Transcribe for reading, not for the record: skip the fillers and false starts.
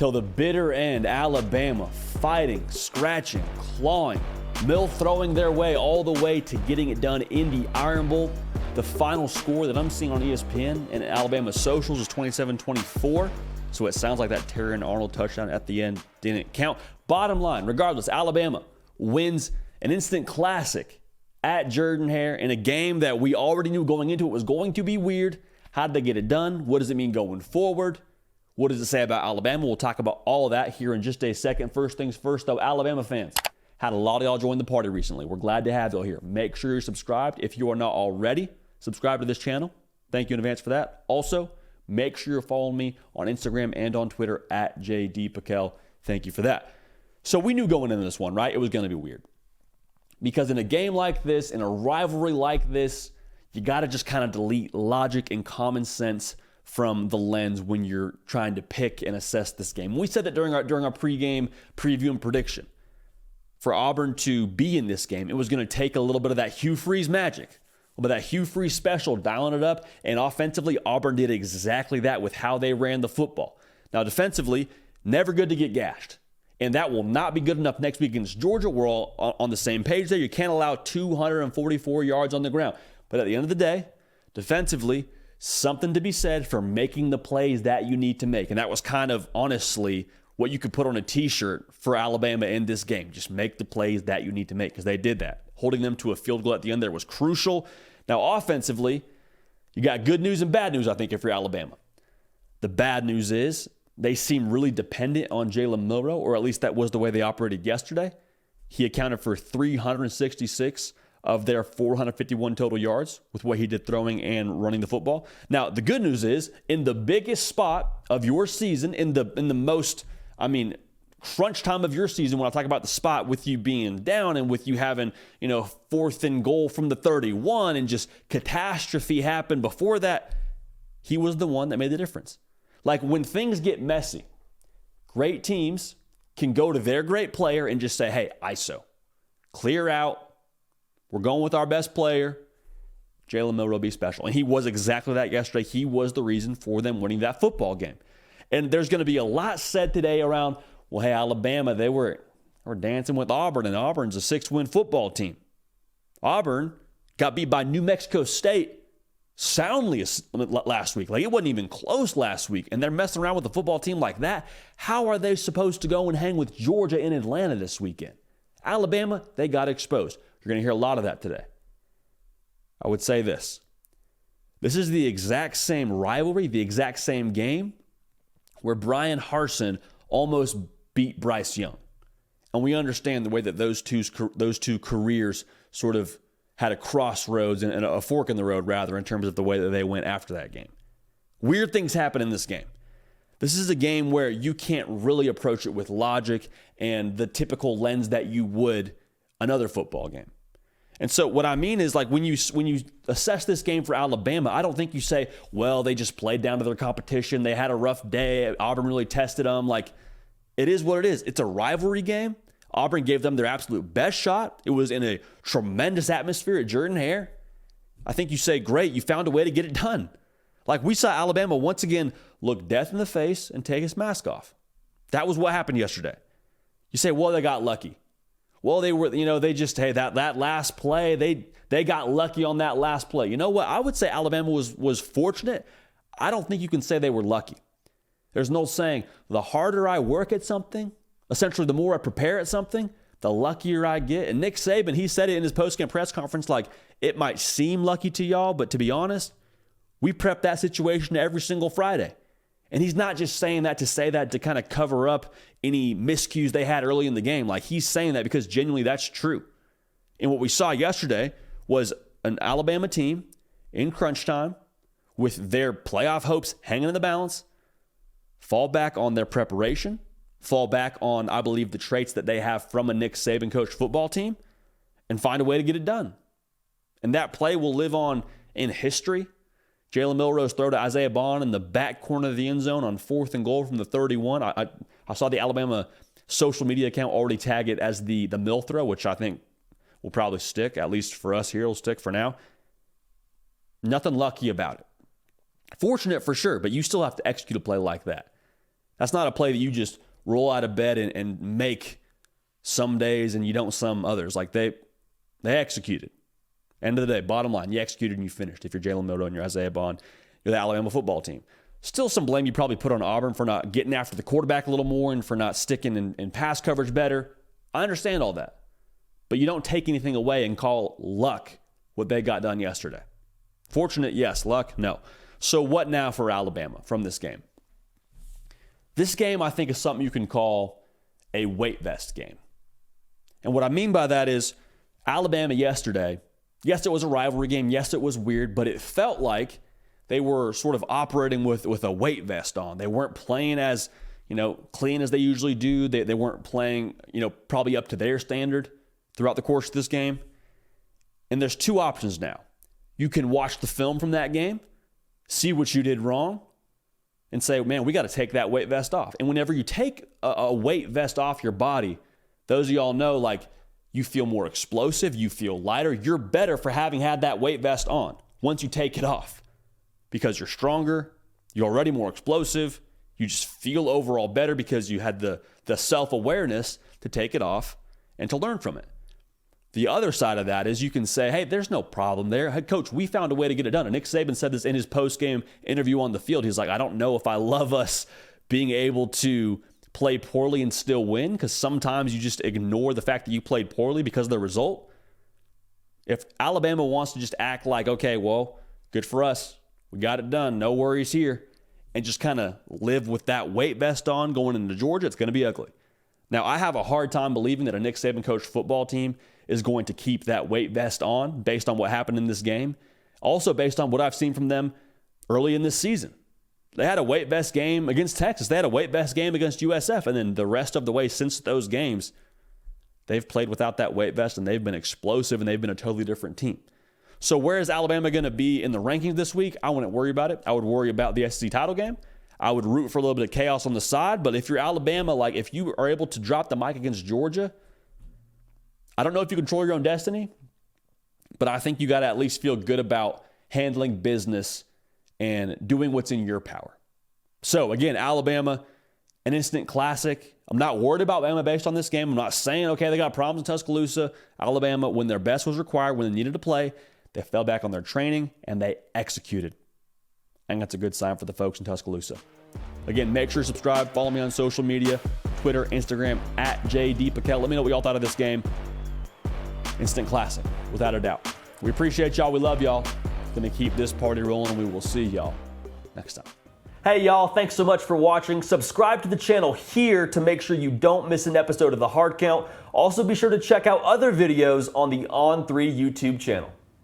till the bitter end. Alabama fighting, scratching, clawing, Mill throwing their way all the way to getting it done in the Iron Bowl. The final score that I'm seeing on ESPN and Alabama socials is 27-24. So it sounds like that Terrion Arnold touchdown at the end didn't count. Bottom line, regardless, Alabama wins an instant classic at Jordan-Hare in a game that we already knew going into it was going to be weird. How did they get it done? What does it mean going forward? What does it say about Alabama? We'll talk about all of that here in just a second. First things first, though, Alabama fans. Had a lot of y'all join the party recently. We're glad to have y'all here. Make sure you're subscribed. If you are not already, subscribe to this channel. Thank you in advance for that. Also, make sure you're following me on Instagram and on Twitter at JDPakel. Thank you for that. So we knew going into this one, right? It was going to be weird. Because in a game like this, in a rivalry like this, you got to just kind of delete logic and common sense from the lens when you're trying to pick and assess this game. We said that during our pregame preview and prediction. For Auburn to be in this game, it was going to take a little bit of that Hugh Freeze magic, a little bit of that Hugh Freeze special, dialing it up. And offensively, Auburn did exactly that with how they ran the football. Now, defensively, never good to get gashed. And that will not be good enough next week against Georgia. We're all on the same page there. You can't allow 244 yards on the ground. But at the end of the day, defensively, something to be said for making the plays that you need to make. And that was kind of, honestly, what you could put on a t-shirt for Alabama in this game. Just make the plays that you need to make, because they did that. Holding them to a field goal at the end there was crucial. Now, offensively, you got good news and bad news, I think, if you're Alabama. The bad news is they seem really dependent on Jalen Milroe, or at least that was the way they operated yesterday. He accounted for 366 of their 451 total yards with what he did throwing and running the football. Now, the good news is, in the biggest spot of your season, in the most, crunch time of your season, when I talk about the spot with you being down and with you having, 4th and goal from the 31 and just catastrophe happened before that, he was the one that made the difference. Like, when things get messy, great teams can go to their great player and just say, hey, ISO, clear out. We're going with our best player. Jalen Milroe be special. And he was exactly that yesterday. He was the reason for them winning that football game. And there's going to be a lot said today around, well, hey, Alabama, they were dancing with Auburn, and Auburn's a 6-win football team. Auburn got beat by New Mexico State soundly last week. Like, it wasn't even close last week, and they're messing around with a football team like that. How are they supposed to go and hang with Georgia in Atlanta this weekend? Alabama, they got exposed. You're going to hear a lot of that today. I would say this. This is the exact same rivalry, the exact same game where Brian Harsin almost beat Bryce Young. And we understand the way that those two careers sort of had a crossroads and a fork in the road, rather, in terms of the way that they went after that game. Weird things happen in this game. This is a game where you can't really approach it with logic and the typical lens that you would another football game. And so what I mean is, like, when you assess this game for Alabama, I don't think you say, well, they just played down to their competition. They had a rough day. Auburn really tested them. Like, it is what it is. It's a rivalry game. Auburn gave them their absolute best shot. It was in a tremendous atmosphere at Jordan-Hare. I think you say, great, you found a way to get it done. Like, we saw Alabama once again look death in the face and take his mask off. That was what happened yesterday. You say, well, they got lucky. Well, they were, that last play, they got lucky on that last play. You know what? I would say Alabama was fortunate. I don't think you can say they were lucky. There's no saying, the harder I work at something, essentially the more I prepare at something, the luckier I get. And Nick Saban, he said it in his post-game press conference, like, it might seem lucky to y'all, but to be honest, we prep that situation every single Friday. And he's not just saying that to say that to kind of cover up any miscues they had early in the game. Like, he's saying that because genuinely that's true. And what we saw yesterday was an Alabama team in crunch time with their playoff hopes hanging in the balance, fall back on their preparation, fall back on, I believe, the traits that they have from a Nick Saban coached football team, and find a way to get it done. And that play will live on in history. Jalen Milroe's throw to Isaiah Bond in the back corner of the end zone on 4th and goal from the 31. I saw the Alabama social media account already tag it as the Mill throw, which I think will probably stick, at least for us here. It'll stick for now. Nothing lucky about it. Fortunate for sure, but you still have to execute a play like that. That's not a play that you just roll out of bed and make some days and you don't some others. Like they executed. End of the day, bottom line, you executed and you finished. If you're Jalen Milroe and you're Isaiah Bond, you're the Alabama football team. Still some blame you probably put on Auburn for not getting after the quarterback a little more and for not sticking in pass coverage better. I understand all that. But you don't take anything away and call luck what they got done yesterday. Fortunate, yes. Luck, no. So what now for Alabama from this game? This game, I think, is something you can call a weight vest game. And what I mean by that is Alabama yesterday, yes, it was a rivalry game. Yes, it was weird, but it felt like they were sort of operating with a weight vest on. They weren't playing as, clean as they usually do. They weren't playing, probably up to their standard throughout the course of this game. And there's two options now. You can watch the film from that game, see what you did wrong, and say, man, we got to take that weight vest off. And whenever you take a weight vest off your body, those of y'all know, like, you feel more explosive, you feel lighter. You're better for having had that weight vest on once you take it off because you're stronger, you're already more explosive, you just feel overall better because you had the self-awareness to take it off and to learn from it. The other side of that is you can say, hey, there's no problem there. Head coach, we found a way to get it done. And Nick Saban said this in his post-game interview on the field. He's like, I don't know if I love us being able to play poorly and still win, because sometimes you just ignore the fact that you played poorly because of the result. If Alabama wants to just act like, okay, well, good for us, we got it done, no worries here, and just kind of live with that weight vest on going into Georgia, it's going to be ugly. Now, I have a hard time believing that a Nick Saban coached football team is going to keep that weight vest on based on what happened in this game. Also based on what I've seen from them early in this season. They had a weight vest game against Texas. They had a weight vest game against USF. And then the rest of the way since those games, they've played without that weight vest and they've been explosive and they've been a totally different team. So where is Alabama going to be in the rankings this week? I wouldn't worry about it. I would worry about the SEC title game. I would root for a little bit of chaos on the side. But if you're Alabama, like if you are able to drop the mic against Georgia, I don't know if you control your own destiny, but I think you got to at least feel good about handling business and doing what's in your power. So again, Alabama, an instant classic. I'm not worried about Alabama based on this game. I'm not saying, okay, they got problems in Tuscaloosa. Alabama, when their best was required, when they needed to play, they fell back on their training and they executed. I think that's a good sign for the folks in Tuscaloosa. Again, make sure to subscribe. Follow me on social media, Twitter, Instagram, @JDPaquette. Let me know what y'all thought of this game. Instant classic, without a doubt. We appreciate y'all. We love y'all. Going to keep this party rolling, and we will see y'all next time. Hey, y'all. Thanks so much for watching. Subscribe to the channel here to make sure you don't miss an episode of The Hard Count. Also, be sure to check out other videos on the On3 YouTube channel.